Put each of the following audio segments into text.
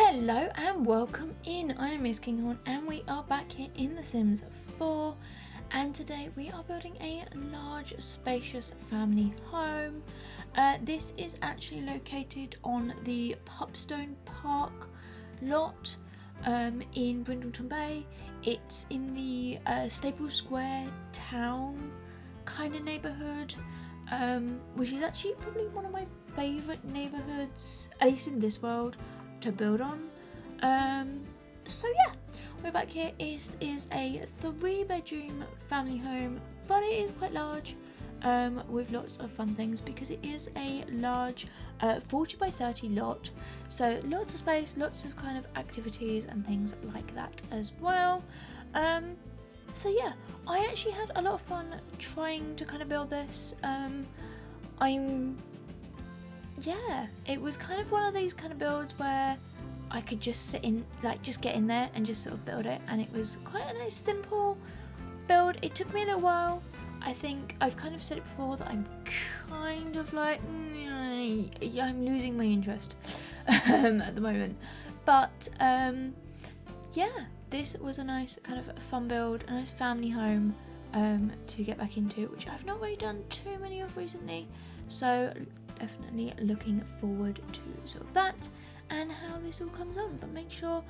Hello and welcome in. I am MissKinghorn and we are back here in The Sims 4, and today we are building a large spacious family home. This is actually located on the Pupstone Park lot in Brindleton Bay. It's in the Sable Square town kind of neighbourhood, which is actually probably one of my favourite neighbourhoods, at least in this world, to build on. So yeah, we're back here. It is a 3-bedroom family home, but it is quite large, with lots of fun things because it is a large 40 by 30 lot, so lots of space, lots of kind of activities and things like that as well. So yeah, I actually had a lot of fun trying to kind of build this. It was kind of one of these kind of builds where I could just sit in, like just get in there and just sort of build it, and it was quite a nice simple build. It took me a little while. I think I've kind of said it before that I'm kind of like, I'm losing my interest at the moment. But yeah, this was a nice kind of fun build, a nice family home to get back into, which I've not really done too many of recently. So definitely looking forward to sort of that and how this all comes on. But make sure,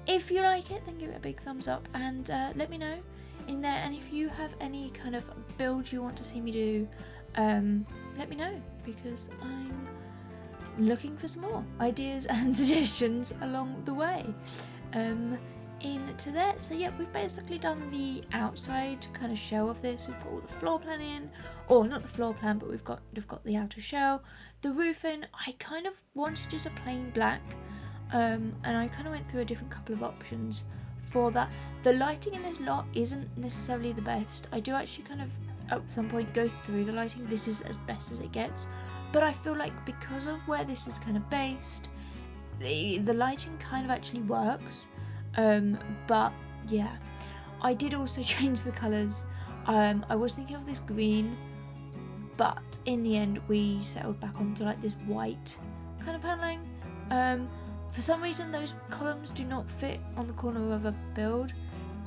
if you like it, then give it a big thumbs up and let me know in there. And if you have any kind of build you want to see me do, let me know, because I'm looking for some more ideas and suggestions along the way into that. So yeah, we've basically done the outside kind of shell of this. We've got all the floor plan in, or not the floor plan, but we've got the outer shell. The roofing, I kind of wanted just a plain black, and I kind of went through a different couple of options for that. The lighting in this lot isn't necessarily the best. I do actually kind of at some point go through the lighting. This is as best as it gets, but I feel like because of where this is kind of based, the lighting kind of actually works. But yeah, I did also change the colours. I was thinking of this green, but in the end we settled back onto like this white kind of paneling. For some reason those columns do not fit on the corner of a build.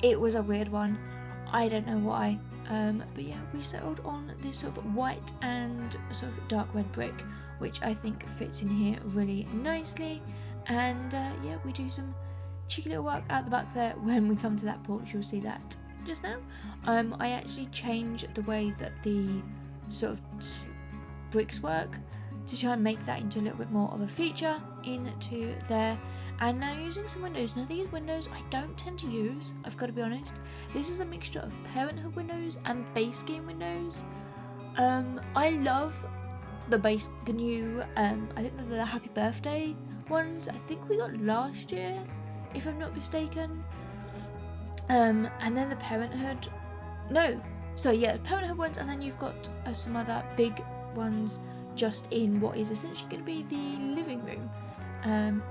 It was a weird one, I don't know why. But yeah, we settled on this sort of white and sort of dark red brick, which I think fits in here really nicely. And yeah, we do some cheeky little work at the back there. When we come to that porch, you'll see that just now. I actually changed the way that the sort of bricks work to try and make that into a little bit more of a feature into there. And now using some windows. Now these windows I don't tend to use, I've got to be honest. This is a mixture of Parenthood windows and base game windows. I love the new I think they're the Happy Birthday ones. I think we got last year, if I'm not mistaken. And then the Parenthood, Parenthood ones, and then you've got some other big ones just in what is essentially going to be the living room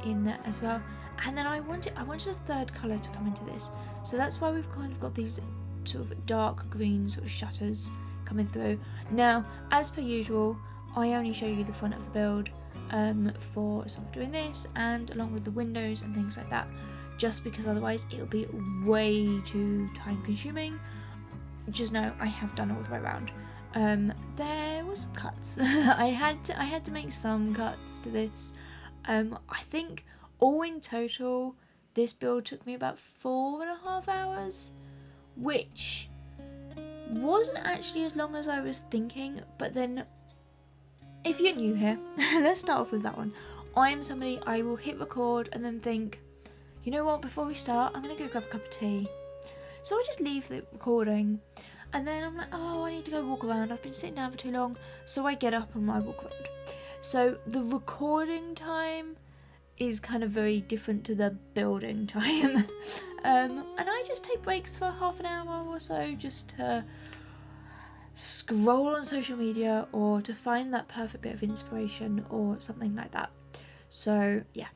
in there as well. And then I wanted a third colour to come into this, so that's why we've kind of got these sort of dark green sort of shutters coming through. Now, as per usual, I only show you the front of the build for sort of doing this, and along with the windows and things like that, just because otherwise it'll be way too time consuming. Just know I have done it all the way around. There was some cuts. I had to make some cuts to this. I think all in total this build took me about 4.5 hours, which wasn't actually as long as I was thinking. But then, if you're new here, let's start off with that one. I am somebody, I will hit record and then think, you know what, before we start, I'm going to go grab a cup of tea. So I just leave the recording, and then I'm like, oh, I need to go walk around. I've been sitting down for too long. So I get up and I walk around. So the recording time is kind of very different to the building time. And I just take breaks for half an hour or so just to scroll on social media or to find that perfect bit of inspiration or something like that. So yeah,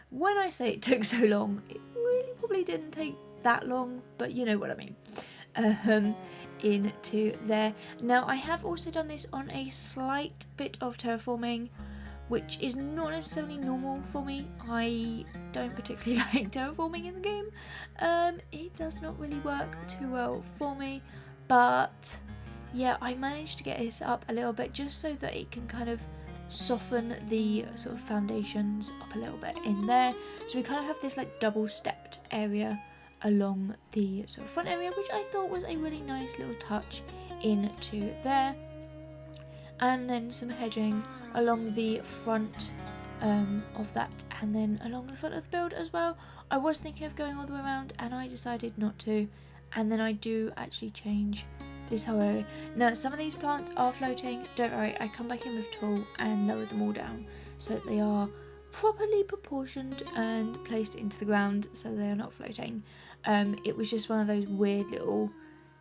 when I say it took so long, it really probably didn't take that long, but you know what I mean. Into there. Now I have also done this on a slight bit of terraforming, which is not necessarily normal for me. I don't particularly like terraforming in the game. It does not really work too well for me, but yeah, I managed to get this up a little bit just so that it can kind of soften the sort of foundations up a little bit in there. So we kind of have this like double stepped area along the sort of front area, which I thought was a really nice little touch into there. And then some hedging along the front of that, and then along the front of the build as well. I was thinking of going all the way around and I decided not to, and then I do actually change this whole area. Now some of these plants are floating, don't worry, I come back in with tool and lower them all down so that they are properly proportioned and placed into the ground so they are not floating. It was just one of those weird little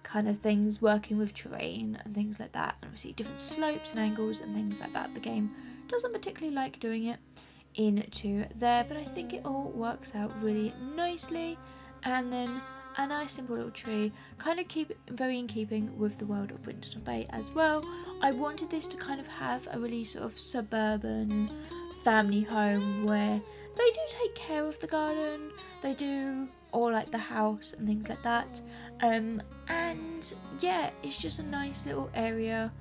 kind of things working with terrain and things like that, and obviously different slopes and angles and things like that. The game doesn't particularly like doing it into there, but I think it all works out really nicely. And then a nice simple little tree, kind of very in keeping with the world of Brindleton Bay as well. I wanted this to kind of have a really sort of suburban family home where they do take care of the garden, they do, or like the house and things like that. And yeah, it's just a nice little area,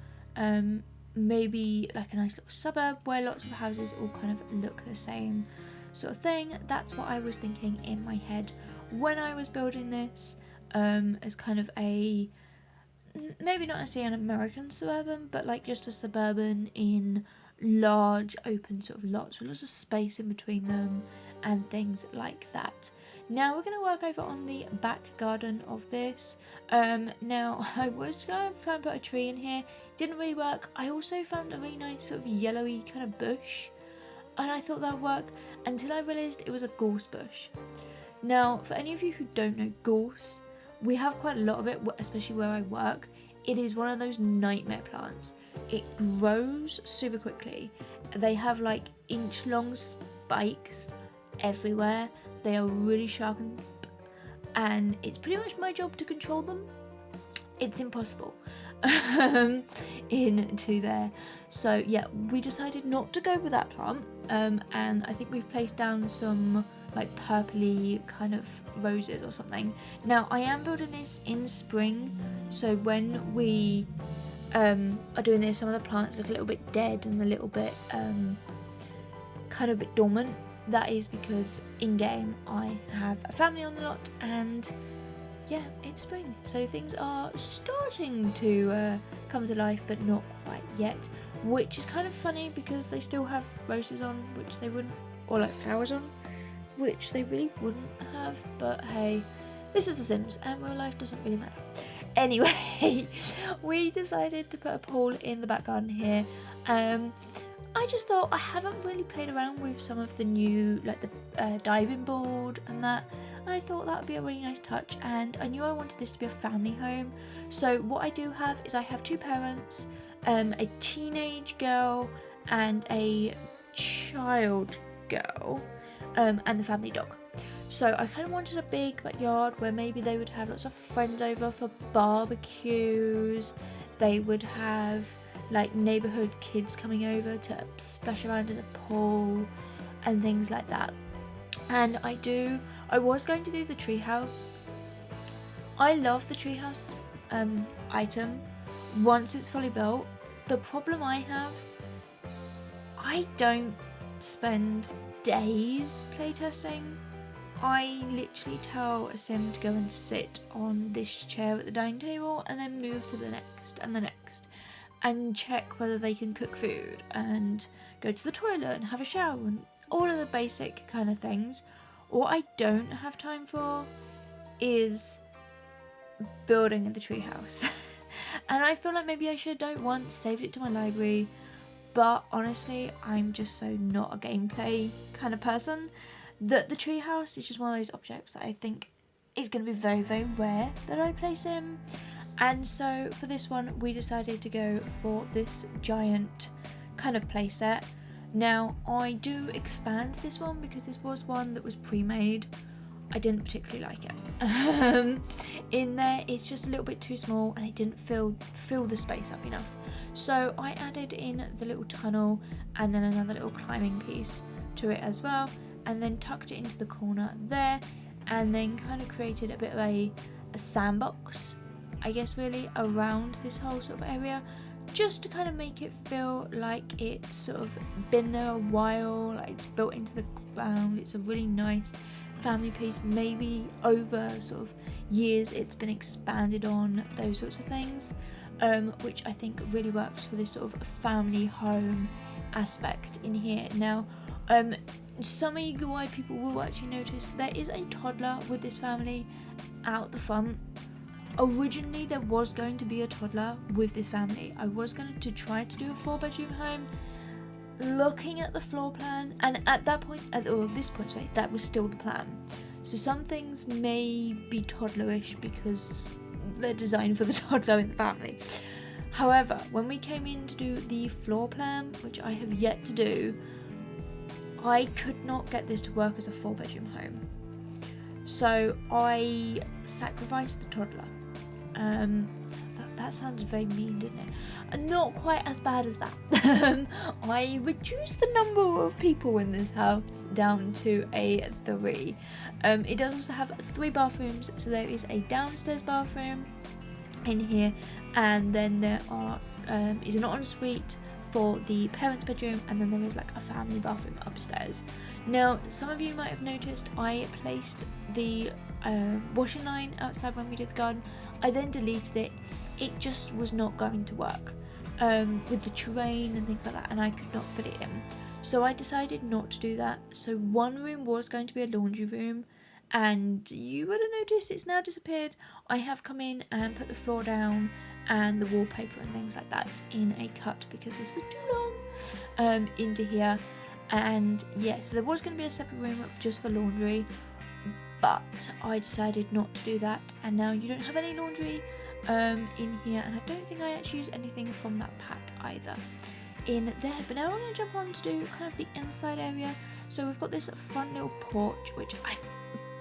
maybe like a nice little suburb where lots of houses all kind of look the same sort of thing. That's what I was thinking in my head when I was building this, as kind of a, maybe not necessarily an American suburban, but like just a suburban in large open sort of lots with lots of space in between them and things like that. Now we're going to work over on the back garden of this. Now I was going to try and put a tree in here, didn't really work. I also found a really nice sort of yellowy kind of bush, and I thought that would work until I realised it was a gorse bush. Now for any of you who don't know gorse, we have quite a lot of it, especially where I work. It is one of those nightmare plants. It grows super quickly. They have like inch long spikes everywhere. They are really sharp, and it's pretty much my job to control them. It's impossible into there. So yeah, we decided not to go with that plant, and I think we've placed down some like purpley kind of roses or something. Now I am building this in spring, so when we are doing this, some of the plants look a little bit dead and a little bit kind of a bit dormant. That is because in game I have a family on the lot, and yeah, it's spring, so things are starting to come to life, but not quite yet, which is kind of funny because they still have roses on, which they wouldn't, or like flowers on, which they really wouldn't have. But hey, this is The Sims and real life doesn't really matter. Anyway, we decided to put a pool in the back garden here. I just thought, I haven't really played around with some of the new, like the diving board and that. I thought that would be a really nice touch, and I knew I wanted this to be a family home. So what I do have is I have two parents, a teenage girl and a child girl, and the family dog. So I kind of wanted a big backyard where maybe they would have lots of friends over for barbecues. They would have like neighbourhood kids coming over to splash around in a pool and things like that. And I was going to do the treehouse. I love the treehouse item once it's fully built. The problem I have, I don't spend days playtesting. I literally tell a sim to go and sit on this chair at the dining table and then move to the next and the next, and check whether they can cook food and go to the toilet and have a shower and all of the basic kind of things. What I don't have time for is building the treehouse. And I feel like maybe I should have done it once, saved it to my library, but honestly I'm just so not a gameplay kind of person that the treehouse is just one of those objects that I think is going to be very, very rare that I place in. And so for this one we decided to go for this giant kind of playset. Now I do expand this one because this was one that was pre-made. I didn't particularly like it. In there, it's just a little bit too small, and it didn't fill the space up enough. So I added in the little tunnel and then another little climbing piece to it as well, and then tucked it into the corner there, and then kind of created a bit of a sandbox, I guess, really around this whole sort of area, just to kind of make it feel like it's sort of been there a while, like it's built into the ground. It's a really nice family piece. Maybe over sort of years it's been expanded on, those sorts of things, which I think really works for this sort of family home aspect in here. Now, some eagle-eyed people will actually notice there is a toddler with this family out the front. Originally there was going to be a toddler with this family. I was going to try to do a 4-bedroom home. Looking at the floor plan, and at that point, this point, sorry, that was still the plan. So some things may be toddlerish because they're designed for the toddler in the family. However, when we came in to do the floor plan, which I have yet to do, I could not get this to work as a 4-bedroom home. So I sacrificed the toddler. That sounded very mean, didn't it? And not quite as bad as that. I reduced the number of people in this house down to a 3. It does also have 3 bathrooms, so there is a downstairs bathroom in here, and then there is an ensuite for the parents' bedroom, and then there is like a family bathroom upstairs. Now, some of you might have noticed I placed the washing line outside when we did the garden. I then deleted it. It just was not going to work with the terrain and things like that, and I could not fit it in. So I decided not to do that. So one room was going to be a laundry room, and you would have noticed it's now disappeared. I have come in and put the floor down and the wallpaper and things like that in a cut because this was too long into here. And yeah, so there was going to be a separate room just for laundry, but I decided not to do that, and now you don't have any laundry in here, and I don't think I actually use anything from that pack either in there. But now we're going to jump on to do kind of the inside area. So we've got this front little porch, which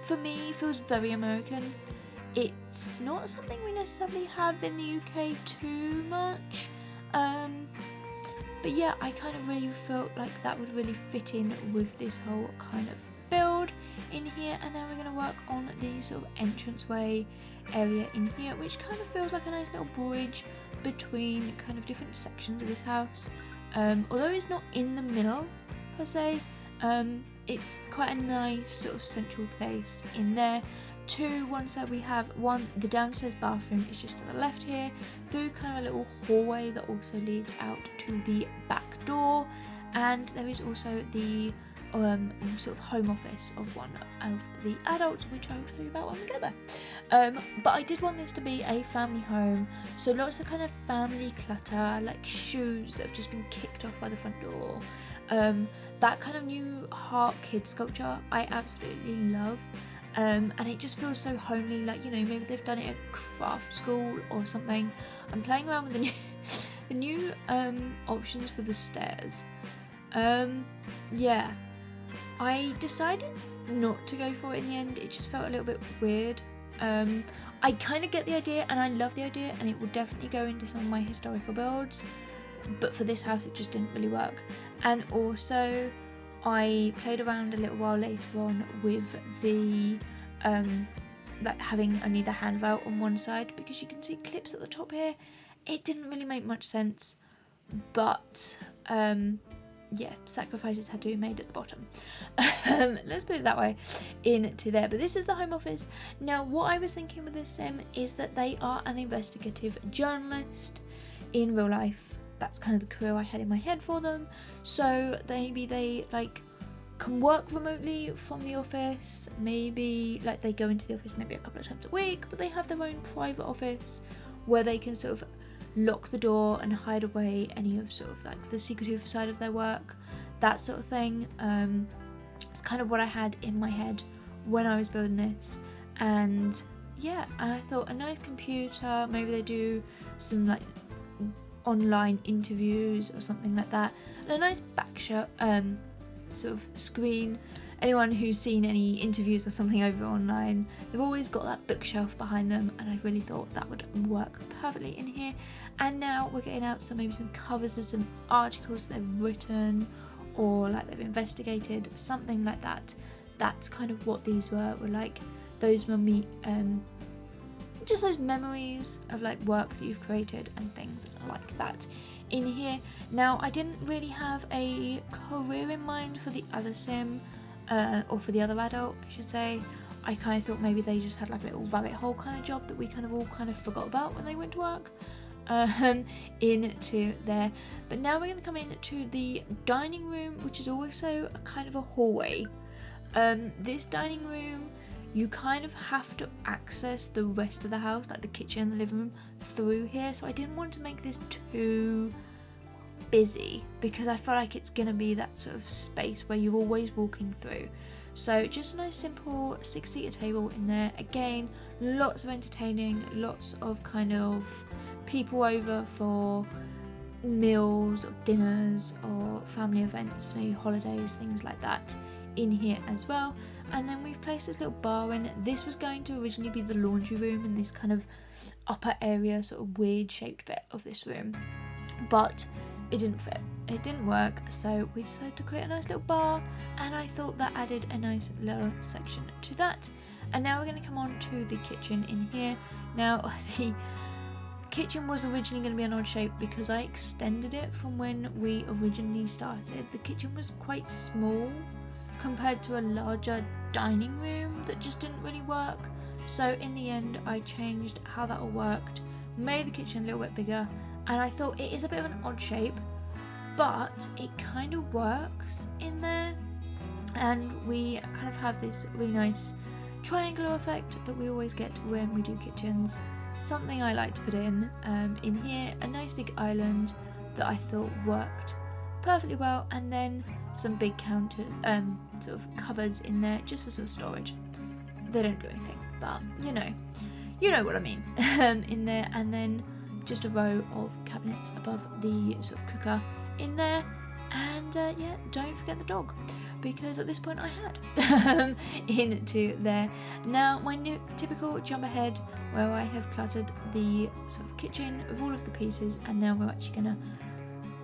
for me feels very American. It's not something we necessarily have in the UK too much, but yeah, I kind of really felt like that would really fit in with this whole kind of build in here. And now we're going to work on the sort of entranceway area in here, which kind of feels like a nice little bridge between kind of different sections of this house. Although it's not in the middle per se, it's quite a nice sort of central place in there. To one side we have the downstairs bathroom is just to the left here, through kind of a little hallway that also leads out to the back door, and there is also the sort of home office of one of the adults, which I will tell you about when we get there. But I did want this to be a family home, so lots of kind of family clutter, like shoes that have just been kicked off by the front door. That kind of new heart kid sculpture I absolutely love. And it just feels so homely, like, you know, maybe they've done it at craft school or something. I'm playing around with the new options for the stairs. Yeah, I decided not to go for it in the end. It just felt a little bit weird. I kind of get the idea, and I love the idea, and it will definitely go into some of my historical builds, but for this house it just didn't really work. And also I played around a little while later on with the like having only the handrail on one side, because you can see clips at the top here. It didn't really make much sense, but yeah, sacrifices had to be made at the bottom. Let's put it that way, into there. But this is the home office. Now, what I was thinking with this sim is that they are an investigative journalist in real life. That's kind of the career I had in my head for them. So maybe they like can work remotely from the office. Maybe like they go into the office maybe a couple of times a week, but they have their own private office where they can sort of lock the door and hide away any of sort of like the secretive side of their work, that sort of thing. It's kind of what I had in my head when I was building this. And yeah, I thought a nice computer, maybe they do some like online interviews or something like that, and a nice back shot sort of screen anyone who's seen any interviews or something over online, they've always got that bookshelf behind them, and I really thought that would work perfectly in here. And now we're getting out maybe some covers of some articles they've written, or like they've investigated, something like that. That's kind of what these were like those just those memories of like work that you've created and things like that in here. Now, I didn't really have a career in mind for the other sim, or for the other adult, I should say. I kind of thought maybe they just had like a little rabbit hole kind of job that we kind of all kind of forgot about when they went to work. Into there. But now we're going to come into the dining room, which is also a kind of a hallway. This dining room, you kind of have to access the rest of the house, like the kitchen and the living room, through here. So I didn't want to make this too busy, because I feel like it's going to be that sort of space where you're always walking through. So just a nice simple 6-seater table in there. Again, lots of entertaining, lots of kind of people over for meals or dinners or family events, maybe holidays, things like that in here as well. And then we've placed this little bar in. This was going to originally be the laundry room in this kind of upper area, sort of weird shaped bit of this room, but it didn't fit, it didn't work, so we decided to create a nice little bar, and I thought that added a nice little section to that. And now we're going to come on to the kitchen in here. Now, the kitchen was originally going to be an odd shape because I extended it from when we originally started. The kitchen was quite small compared to a larger dining room that just didn't really work. So in the end, I changed how that all worked, made the kitchen a little bit bigger, and I thought it is a bit of an odd shape, but it kind of works in there. And we kind of have this really nice triangular effect that we always get when we do kitchens. Something I like to put in here, a nice big island that I thought worked perfectly well, and then some big counter sort of cupboards in there just for sort of storage. They don't do anything, but you know what I mean. In there, and then just a row of cabinets above the sort of cooker in there. And yeah, don't forget the dog, because at this point I had into there. Now, my new typical jump ahead, where I have cluttered the sort of kitchen with all of the pieces, and now we're actually gonna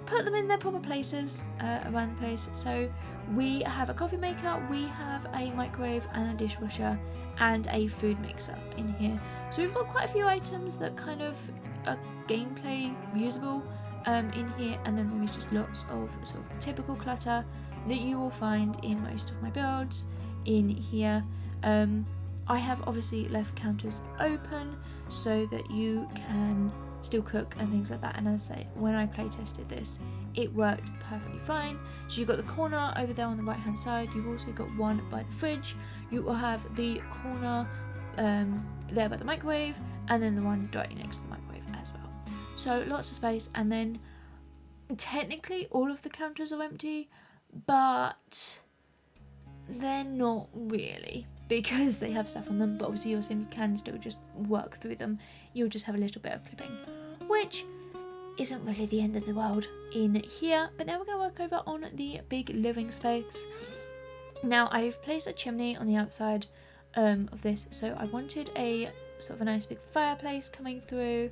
put them in their proper places around the place. So we have a coffee maker, we have a microwave and a dishwasher and a food mixer in here. So we've got quite a few items that kind of are gameplay usable in here, and then there is just lots of sort of typical clutter that you will find in most of my builds in here. I have obviously left counters open so that you can still cook and things like that, and as I say, when I play tested this, it worked perfectly fine. So you've got the corner over there on the right hand side, you've also got one by the fridge, you will have the corner there by the microwave, and then the one directly next to the microwave as well. So lots of space, and then technically all of the counters are empty, but they're not really, because they have stuff on them, but obviously your Sims can still just work through them. You'll just have a little bit of clipping, which isn't really the end of the world in here. But now we're going to work over on the big living space. Now, I've placed a chimney on the outside of this, so I wanted a sort of a nice big fireplace coming through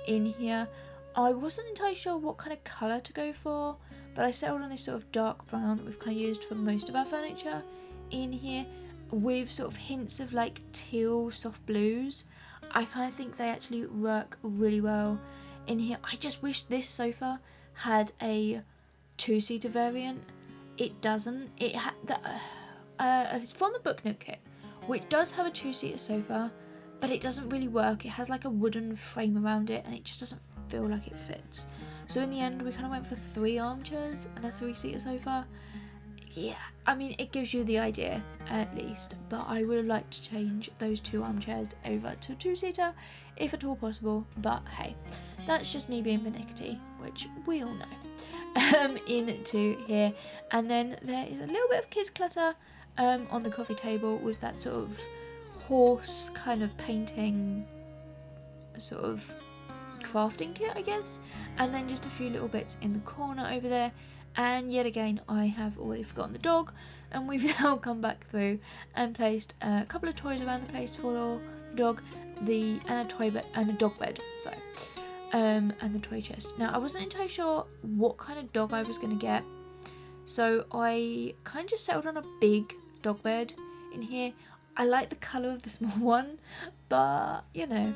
in here. I wasn't entirely sure what kind of colour to go for, but I settled on this sort of dark brown that we've kind of used for most of our furniture in here, with sort of hints of like teal soft blues. I kind of think they actually work really well in here. I just wish this sofa had a 2-seater variant. It doesn't. It's from the Book Nook kit, which does have a 2-seater sofa, but it doesn't really work. It has like a wooden frame around it, and it just doesn't feel like it fits. So in the end, we kind of went for 3 armchairs and a 3-seater sofa. Yeah, I mean, it gives you the idea at least, but I would have liked to change those 2 armchairs over to a 2-seater if at all possible. But hey, that's just me being pernickety, which we all know. Into here, and then there is a little bit of kids clutter on the coffee table with that sort of horse kind of painting sort of crafting kit, I guess, and then just a few little bits in the corner over there. And yet again, I have already forgotten the dog, and we've now come back through and placed a couple of toys around the place for the dog, and a toy bed and a dog bed. Sorry, and the toy chest. Now I wasn't entirely sure what kind of dog I was gonna get, so I kind of just settled on a big dog bed in here. I like the colour of the small one, but you know,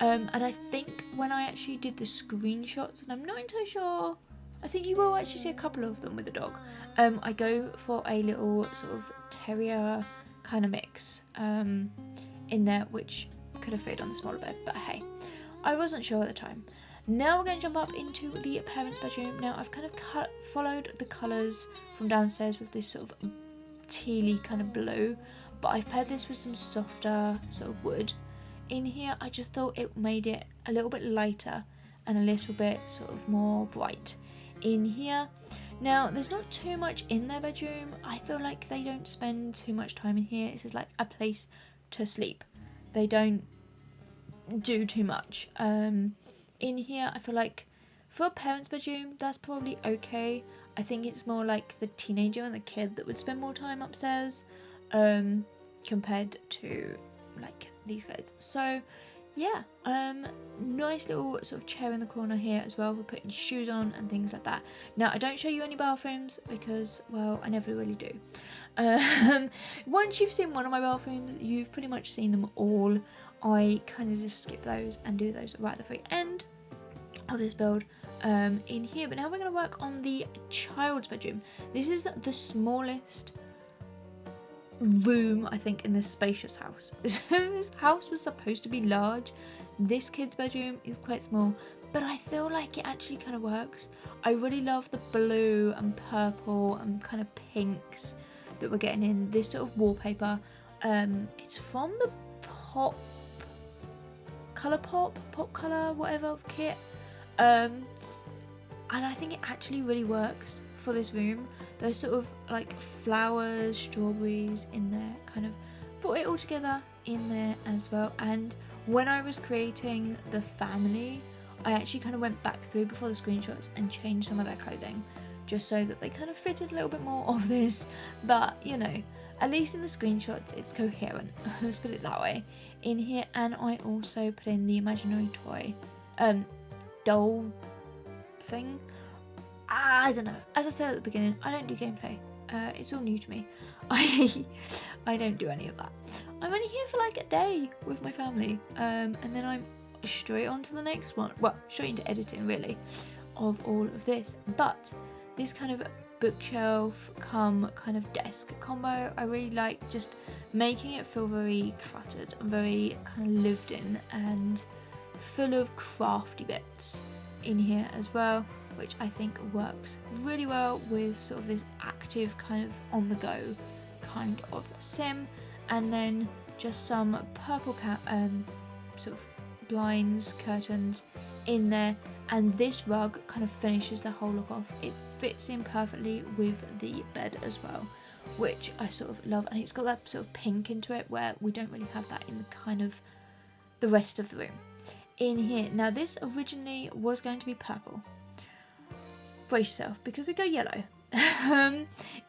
and I think when I actually did the screenshots, and I'm not entirely sure, I think you will actually see a couple of them with the dog. I go for a little sort of terrier kind of mix in there, which could have fit on the smaller bed, but hey, I wasn't sure at the time. Now we're going to jump up into the parents' bedroom. Now I've kind of followed the colours from downstairs with this sort of tealy kind of blue, but I've paired this with some softer sort of wood. In here, I just thought it made it a little bit lighter and a little bit sort of more bright in here. Now, there's not too much in their bedroom. I feel like they don't spend too much time in here. This is like a place to sleep. They don't do too much. In here, I feel like for a parent's bedroom, that's probably okay. I think it's more like the teenager and the kid that would spend more time upstairs compared to like these guys. So yeah, nice little sort of chair in the corner here as well for putting shoes on and things like that. Now I don't show you any bathrooms because, well, I never really do. Once you've seen one of my bathrooms, you've pretty much seen them all. I kind of just skip those and do those right at the very end of this build in here. But now we're going to work on the child's bedroom. This is the smallest room, I think, in this spacious house. This house was supposed to be large. This kid's bedroom is quite small, but I feel like it actually kind of works. I really love the blue and purple and kind of pinks that we're getting in this sort of wallpaper. It's from the pop color whatever kit, and I think it actually really works for this room. Those sort of like flowers, strawberries in there, kind of put it all together in there as well. And when I was creating the family, I actually kind of went back through before the screenshots and changed some of their clothing just so that they kind of fitted a little bit more of this. But you know, at least in the screenshots it's coherent, let's put it that way, in here. And I also put in the imaginary toy doll thing. I don't know, as I said at the beginning, I don't do gameplay. It's all new to me. I don't do any of that. I'm only here for like a day with my family, and then I'm straight on to the next one. Well, straight into editing really of all of this. But this kind of bookshelf come kind of desk combo, I really like just making it feel very cluttered and very kind of lived in and full of crafty bits in here as well, which I think works really well with sort of this active kind of on the go kind of sim. And then just some purple sort of blinds, curtains in there, and this rug kind of finishes the whole look off. It fits in perfectly with the bed as well, which I sort of love, and it's got that sort of pink into it where we don't really have that in the kind of the rest of the room in here. Now this originally was going to be purple. Brace yourself, because we go yellow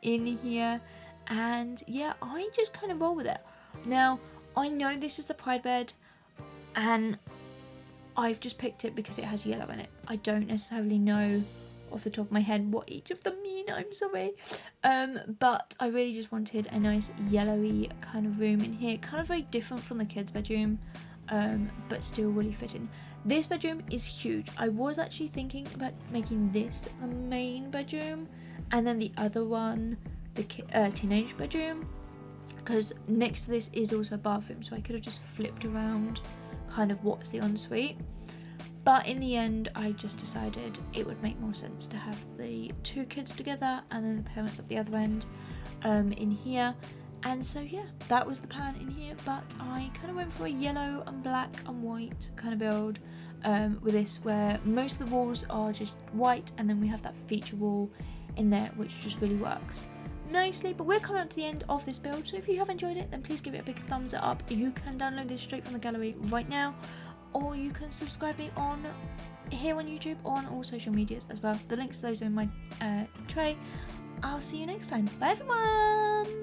in here, and yeah, I just kind of roll with it. Now I know this is the pride bed, and I've just picked it because it has yellow in it. I don't necessarily know off the top of my head what each of them mean, I'm sorry, but I really just wanted a nice yellowy kind of room in here, kind of very different from the kids' bedroom, but still really fitting. This bedroom is huge. I was actually thinking about making this the main bedroom and then the other one the teenage bedroom, because next to this is also a bathroom, so I could have just flipped around kind of what's the ensuite. But in the end, I just decided it would make more sense to have the two kids together and then the parents at the other end in here. And so yeah, that was the plan in here, but I kind of went for a yellow and black and white kind of build with this, where most of the walls are just white and then we have that feature wall in there, which just really works nicely. But we're coming up to the end of this build, so if you have enjoyed it, then please give it a big thumbs up. You can download this straight from the gallery right now. or you can subscribe me on here on YouTube or on all social medias as well. The links to those are in my tray. I'll see you next time. Bye everyone!